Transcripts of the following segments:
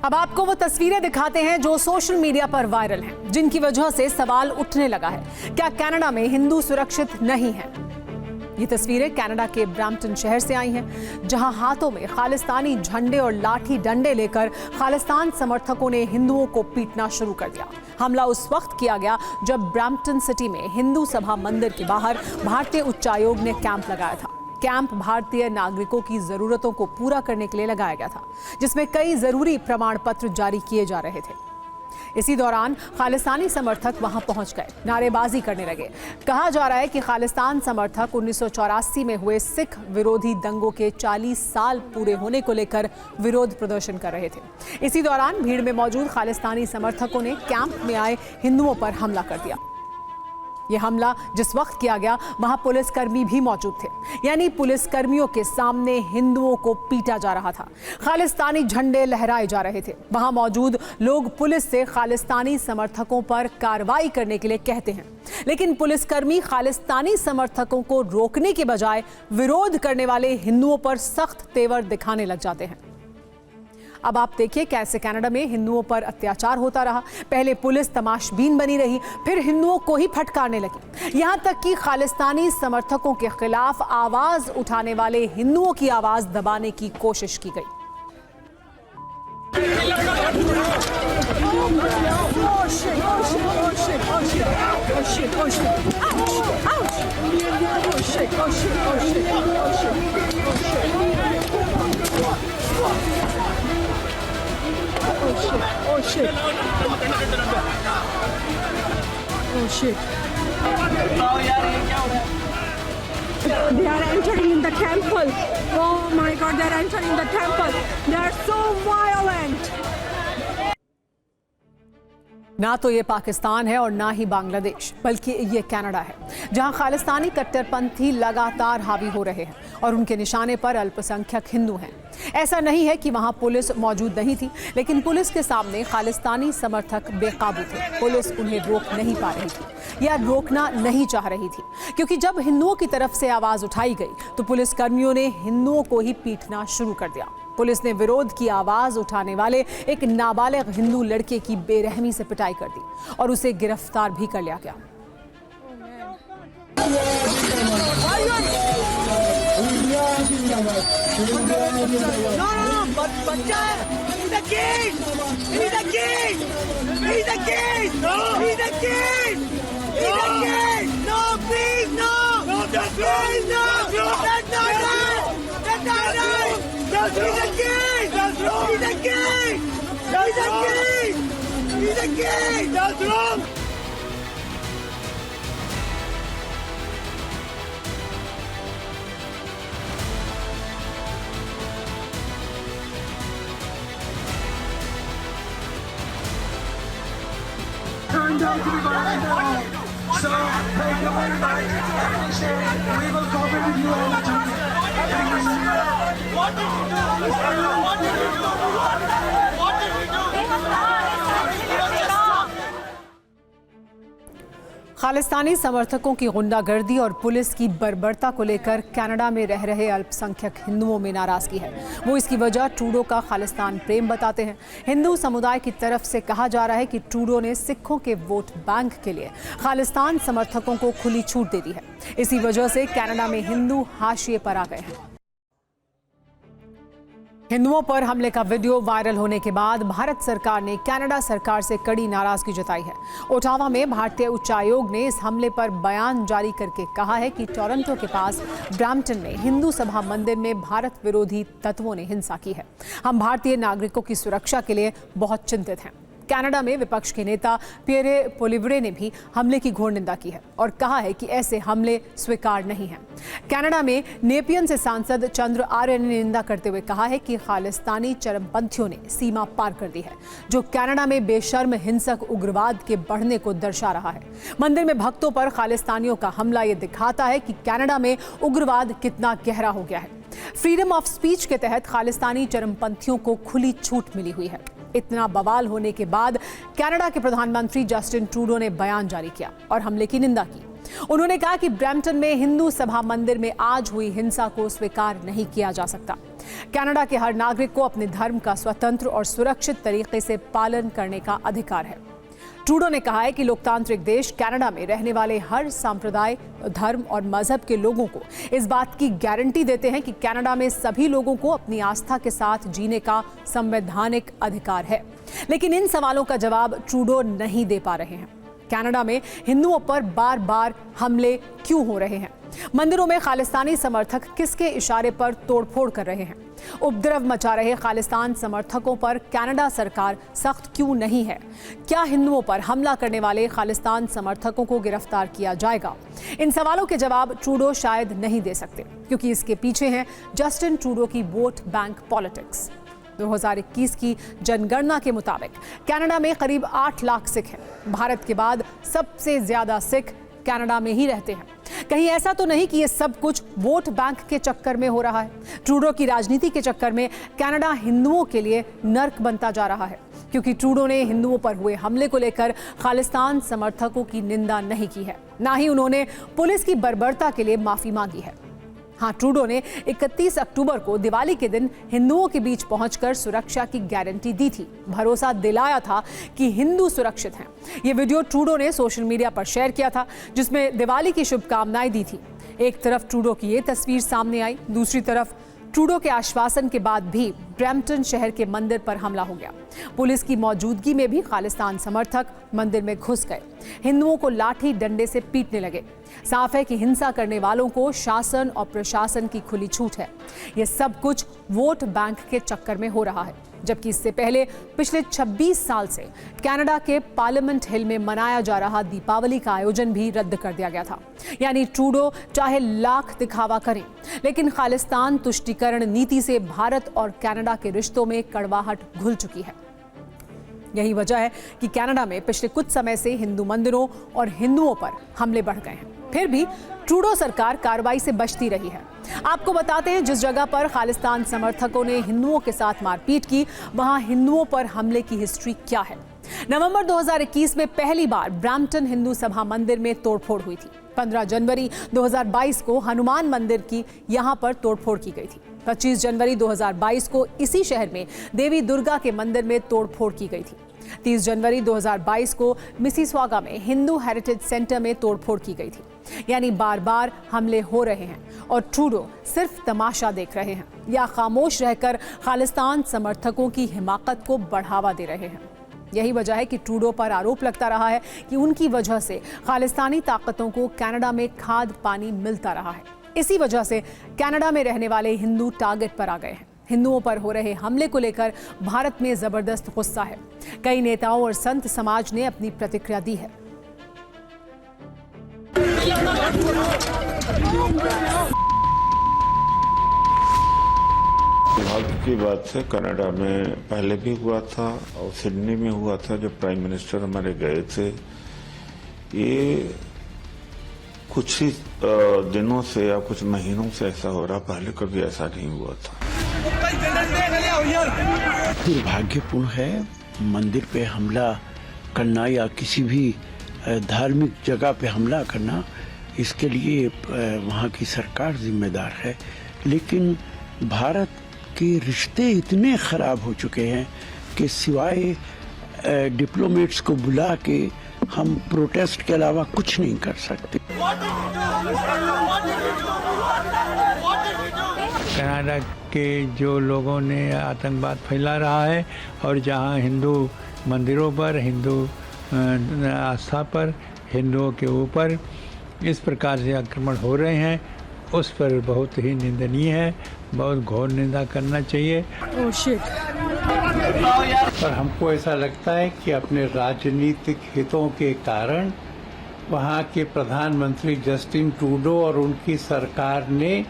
अब आपको वो तस्वीरें दिखाते हैं जो सोशल मीडिया पर वायरल हैं, जिनकी वजह से सवाल उठने लगा है, क्या कनाडा में हिंदू सुरक्षित नहीं है? ये तस्वीरें कनाडा के ब्रैम्पटन शहर से आई हैं, जहां हाथों में खालिस्तानी झंडे और लाठी डंडे लेकर खालिस्तान समर्थकों ने हिंदुओं को पीटना शुरू कर दिया। हमला उस वक्त किया गया जब ब्रैम्पटन सिटी में हिंदू सभा मंदिर के बाहर भारतीय उच्चायोग ने कैंप लगाया था। कैंप भारतीय नागरिकों की जरूरतों को पूरा करने के लिए लगाया गया था, जिसमें कई जरूरी प्रमाण पत्र जारी किए जा रहे थे। इसी दौरान खालिस्तानी समर्थक वहां पहुंच गए, नारेबाजी करने लगे। कहा जा रहा है कि खालिस्तान समर्थक 1984 में हुए सिख विरोधी दंगों के 40 साल पूरे होने को लेकर विरोध प्रदर्शन कर रहे थे। इसी दौरान भीड़ में मौजूद खालिस्तानी समर्थकों ने कैंप में आए हिंदुओं पर हमला कर दिया। यह हमला जिस वक्त किया गया, वहां पुलिसकर्मी भी मौजूद थे, यानी पुलिसकर्मियों के सामने हिंदुओं को पीटा जा रहा था। खालिस्तानी झंडे लहराए जा रहे थे। वहां मौजूद लोग पुलिस से खालिस्तानी समर्थकों पर कार्रवाई करने के लिए कहते हैं, लेकिन पुलिसकर्मी खालिस्तानी समर्थकों को रोकने के बजाय विरोध करने वाले हिंदुओं पर सख्त तेवर दिखाने लग जाते हैं। अब आप देखिए कैसे कनाडा में हिंदुओं पर अत्याचार होता रहा। पहले पुलिस तमाशबीन बनी रही, फिर हिंदुओं को ही फटकारने लगी, यहां तक कि खालिस्तानी समर्थकों के खिलाफ आवाज उठाने वाले हिंदुओं की आवाज दबाने की कोशिश की गई। Oh shit. Oh shit. They are entering in the temple. Oh my god, they are entering the temple. They are so violent. ना तो ये पाकिस्तान है और ना ही बांग्लादेश, बल्कि ये कनाडा है, जहां खालिस्तानी कट्टरपंथी लगातार हावी हो रहे हैं और उनके निशाने पर अल्पसंख्यक हिंदू हैं। ऐसा नहीं है कि वहां पुलिस मौजूद नहीं थी, लेकिन पुलिस के सामने खालिस्तानी समर्थक बेकाबू थे। पुलिस उन्हें रोक नहीं पा रही थी या रोकना नहीं चाह रही थी, क्योंकि जब हिंदुओं की तरफ से आवाज उठाई गई तो पुलिसकर्मियों ने हिंदुओं को ही पीटना शुरू कर दिया। पुलिस ने विरोध की आवाज उठाने वाले एक नाबालिग हिंदू लड़के की बेरहमी से पिटाई कर दी और उसे गिरफ्तार भी कर लिया गया। He's a king! That's wrong! He's a king! He's a king! He's a king! That's wrong! Turned out to be violent. So, take the way back. We will cooperate with you all the time. What did you do? What did you do? What did you do? Khalistani समर्थकों की गुंडागर्दी और police की बर्बरता को लेकर Canada में रह रहे अल्पसंख्यक हिंदुओं में नाराजगी है। वो इसकी वजह ट्रूडो का खालिस्तान प्रेम बताते हैं। हिंदू समुदाय की तरफ से कहा जा रहा है कि ट्रूडो ने सिखों के वोट बैंक के लिए खालिस्तान समर्थकों को खुली छूट दे दी है। इसी वजह से कनाडा में हिंदू हाशिए पर आ गए हैं। हिंदुओं पर हमले का वीडियो वायरल होने के बाद भारत सरकार ने कनाडा सरकार से कड़ी नाराजगी जताई है। ओटावा में भारतीय उच्चायोग ने इस हमले पर बयान जारी करके कहा है कि टोरंटो के पास ब्रैम्पटन में हिंदू सभा मंदिर में भारत विरोधी तत्वों ने हिंसा की है। हम भारतीय नागरिकों की सुरक्षा के लिए बहुत चिंतित हैं। कनाडा में विपक्ष के नेता पियरे पोलिवरे ने भी हमले की घोर निंदा की है और कहा है कि ऐसे हमले स्वीकार नहीं हैं। कनाडा में नेपियन से सांसद चंद्र आर्य ने निंदा करते हुए कहा है कि खालिस्तानी चरमपंथियों ने सीमा पार कर दी है, जो कनाडा में बेशर्म हिंसक उग्रवाद के बढ़ने को दर्शा रहा है। मंदिर में भक्तों पर खालिस्तानियों का हमला ये दिखाता है कि कनाडा में उग्रवाद कितना गहरा हो गया है। फ्रीडम ऑफ स्पीच के तहत खालिस्तानी चरमपंथियों को खुली छूट मिली हुई है। इतना बवाल होने के बाद कनाडा के प्रधानमंत्री जस्टिन ट्रूडो ने बयान जारी किया और हमले की निंदा की। उन्होंने कहा कि ब्रैम्पटन में हिंदू सभा मंदिर में आज हुई हिंसा को स्वीकार नहीं किया जा सकता। कनाडा के हर नागरिक को अपने धर्म का स्वतंत्र और सुरक्षित तरीके से पालन करने का अधिकार है। ट्रूडो ने कहा है कि लोकतांत्रिक देश कनाडा में रहने वाले हर संप्रदाय, धर्म और मजहब के लोगों को इस बात की गारंटी देते हैं कि कनाडा में सभी लोगों को अपनी आस्था के साथ जीने का संवैधानिक अधिकार है। लेकिन इन सवालों का जवाब ट्रूडो नहीं दे पा रहे हैं। कनाडा में हिंदुओं पर बार बार हमले क्यों हो रहे हैं? मंदिरों में खालिस्तानी समर्थक किसके इशारे पर तोड़फोड़ कर रहे हैं? उपद्रव मचा रहे खालिस्तान समर्थकों पर कनाडा सरकार सख्त क्यों नहीं है? क्या हिंदुओं पर हमला करने वाले खालिस्तान समर्थकों को गिरफ्तार किया जाएगा? इन सवालों के जवाब ट्रूडो शायद नहीं दे सकते, क्योंकि इसके पीछे है जस्टिन ट्रूडो की वोट बैंक पॉलिटिक्स। 2021 की जनगणना के मुताबिक कनाडा में करीब 8 लाख सिख हैं। भारत के बाद सबसे ज्यादा सिख कनाडा में ही रहते हैं। कहीं ऐसा तो नहीं कि ये सब कुछ वोट बैंक के चक्कर में हो रहा है? ट्रूडो की राजनीति के चक्कर में कनाडा हिंदुओं के लिए नर्क बनता जा रहा है, क्योंकि ट्रूडो ने हिंदुओं पर हुए हमले को लेकर खालिस्तान समर्थकों की निंदा नहीं की है, ना ही उन्होंने पुलिस की बर्बरता के लिए माफी मांगी है। हाँ, ट्रूडो ने 31 अक्टूबर को दिवाली के दिन हिंदुओं के बीच पहुंचकर सुरक्षा की गारंटी दी थी, भरोसा दिलाया था कि हिंदू सुरक्षित हैं। ये वीडियो ट्रूडो ने सोशल मीडिया पर शेयर किया था, जिसमें दिवाली की शुभकामनाएं दी थी। एक तरफ ट्रूडो की ये तस्वीर सामने आई, दूसरी तरफ ट्रूडो के आश्वासन के बाद भी ब्रैम्पटन शहर के मंदिर पर हमला हो गया। पुलिस की मौजूदगी में भी खालिस्तान समर्थक मंदिर में घुस गए, हिंदुओं को लाठी डंडे से पीटने लगे। साफ है कि हिंसा करने वालों को शासन और प्रशासन की खुली छूट है। यह सब कुछ वोट बैंक के चक्कर में हो रहा है, जबकि इससे पहले पिछले 26 साल से कनाडा के पार्लियामेंट हिल में मनाया जा रहा दीपावली का आयोजन भी रद्द कर दिया गया था। यानी ट्रूडो चाहे लाख दिखावा करें, लेकिन खालिस्तान तुष्टीकरण नीति से भारत और कनाडा के रिश्तों में कड़वाहट घुल चुकी है। यही वजह है कि कनाडा में पिछले कुछ समय से हिंदू मंदिरों और हिंदुओं पर हमले बढ़ गए हैं। फिर भी ट्रूडो सरकार कार्रवाई से बचती रही है। आपको बताते हैं, जिस जगह पर खालिस्तान समर्थकों ने हिंदुओं के साथ मारपीट की, वहां हिंदुओं पर हमले की हिस्ट्री क्या है। नवंबर 2021 में पहली बार ब्रैम्पटन हिंदू सभा मंदिर में तोड़फोड़ हुई थी। 15 जनवरी 2022 को हनुमान मंदिर की यहां पर तोड़फोड़ की गई थी। 25 जनवरी 2022 को इसी शहर में देवी दुर्गा के मंदिर में तोड़फोड़ की गई थी। 30 जनवरी 2022 को मिसिसॉगा में हिंदू हेरिटेज सेंटर में तोड़फोड़ की गई थी। यानी बार बार हमले हो रहे हैं और ट्रूडो सिर्फ तमाशा देख रहे हैं या खामोश रहकर खालिस्तान समर्थकों की हिमाकत को बढ़ावा दे रहे हैं। यही वजह है कि ट्रूडो पर आरोप लगता रहा है कि उनकी वजह से खालिस्तानी ताकतों को कनाडा में खाद पानी मिलता रहा है। इसी वजह से कनाडा में रहने वाले हिंदू टारगेट पर आ गए हैं। हिंदुओं पर हो रहे हमले को लेकर भारत में जबरदस्त गुस्सा है। कई नेताओं और संत समाज ने अपनी प्रतिक्रिया दी है। दुर्भाग्य की बात है, कनाडा में पहले भी हुआ था और सिडनी में हुआ था जब प्राइम मिनिस्टर हमारे गए थे। ये कुछ ही दिनों से या कुछ महीनों से ऐसा हो रहा, पहले कभी ऐसा नहीं हुआ था। दुर्भाग्यपूर्ण है मंदिर पे हमला करना या किसी भी धार्मिक जगह पे हमला करना, इसके लिए वहाँ की सरकार जिम्मेदार है। लेकिन भारत के रिश्ते इतने खराब हो चुके हैं कि सिवाय डिप्लोमेट्स को बुला के हम प्रोटेस्ट के अलावा कुछ नहीं कर सकते। कनाडा के जो लोगों ने आतंकवाद फैला रहा है और जहां हिंदू मंदिरों पर, हिंदू आस्था पर, हिंदुओं के ऊपर इस प्रकार से आक्रमण हो रहे हैं, उस पर बहुत ही निंदनीय है, बहुत घोर निंदा करना चाहिए। पर हमको ऐसा लगता है कि अपने राजनीतिक हितों के कारण वहाँ के प्रधानमंत्री जस्टिन ट्रूडो और उनकी सरकार ने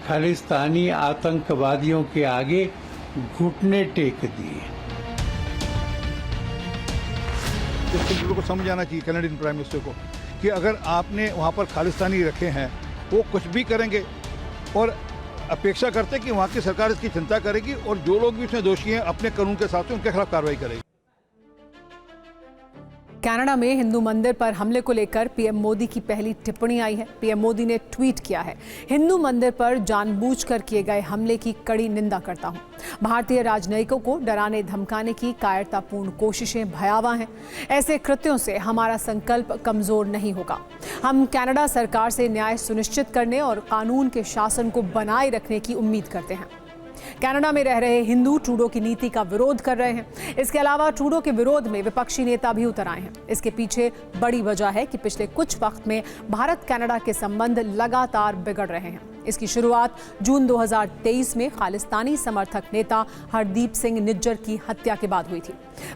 खालिस्तानी आतंकवादियों के आगे घुटने टेक दिए। जस्टिन ट्रूडो को समझ आना चाहिए, कनाडियन प्राइम मिनिस्टर को, कि अगर आपने वहाँ पर खालिस्तानी रखे हैं, वो कुछ भी करेंगे और अपेक्षा करते हैं कि वहाँ की सरकार इसकी चिंता करेगी और जो लोग भी इसमें दोषी हैं अपने कानून के हिसाब से उनके खिलाफ कार्रवाई करेगी। कनाडा में हिंदू मंदिर पर हमले को लेकर पीएम मोदी की पहली टिप्पणी आई है। पीएम मोदी ने ट्वीट किया है, हिंदू मंदिर पर जानबूझकर किए गए हमले की कड़ी निंदा करता हूं। भारतीय राजनयिकों को डराने धमकाने की कायरतापूर्ण कोशिशें भयावह हैं। ऐसे कृत्यों से हमारा संकल्प कमजोर नहीं होगा। हम कनाडा सरकार से न्याय सुनिश्चित करने और कानून के शासन को बनाए रखने की उम्मीद करते हैं। कनाडा में रह रहे हिंदू ट्रूडो की नीति का विरोध कर रहे हैं। इसके अलावा ट्रूडो के विरोध में विपक्षी नेता भी उतर आए हैं। इसके पीछे बड़ी वजह है कि पिछले कुछ वक्त में भारत कनाडा के संबंध लगातार बिगड़ रहे हैं। इसकी शुरुआत जून 2023 में खालिस्तानी समर्थक नेता हरदीप सिंह निज्जर की हत्या के बाद हुई थी।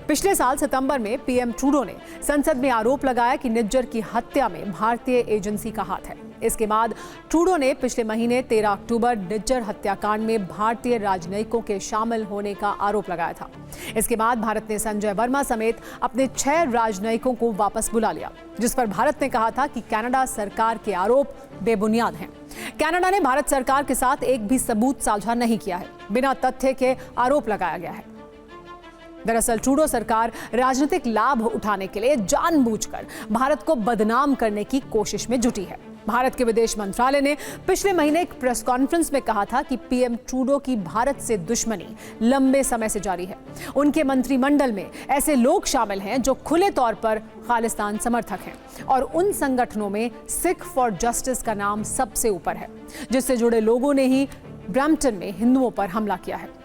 पिछले साल सितंबर में पीएम ट्रूडो ने संसद में आरोप लगाया कि निज्जर की हत्या में भारतीय एजेंसी का हाथ है। इसके बाद ट्रूडो ने पिछले महीने 13 अक्टूबर निज्जर हत्याकांड में भारतीय राजनयिकों के शामिल होने का आरोप लगाया था। इसके बाद भारत ने संजय वर्मा समेत अपने 6 राजनयिकों को वापस बुला लिया, जिस पर भारत ने कहा था कि कनाडा सरकार के आरोप बेबुनियाद हैं। कनाडा ने भारत सरकार के साथ एक भी सबूत साझा नहीं किया है। बिना तथ्य के आरोप लगाया गया है। दरअसल ट्रूडो सरकार राजनीतिक लाभ उठाने के लिए जानबूझकर भारत को बदनाम करने की कोशिश में जुटी है। भारत के विदेश मंत्रालय ने पिछले महीने एक प्रेस कॉन्फ्रेंस में कहा था कि पीएम ट्रूडो की भारत से दुश्मनी लंबे समय से जारी है। उनके मंत्रिमंडल में ऐसे लोग शामिल हैं जो खुले तौर पर खालिस्तान समर्थक हैं और उन संगठनों में सिख फॉर जस्टिस का नाम सबसे ऊपर है, जिससे जुड़े लोगों ने ही ब्रैम्पटन में हिंदुओं पर हमला किया है।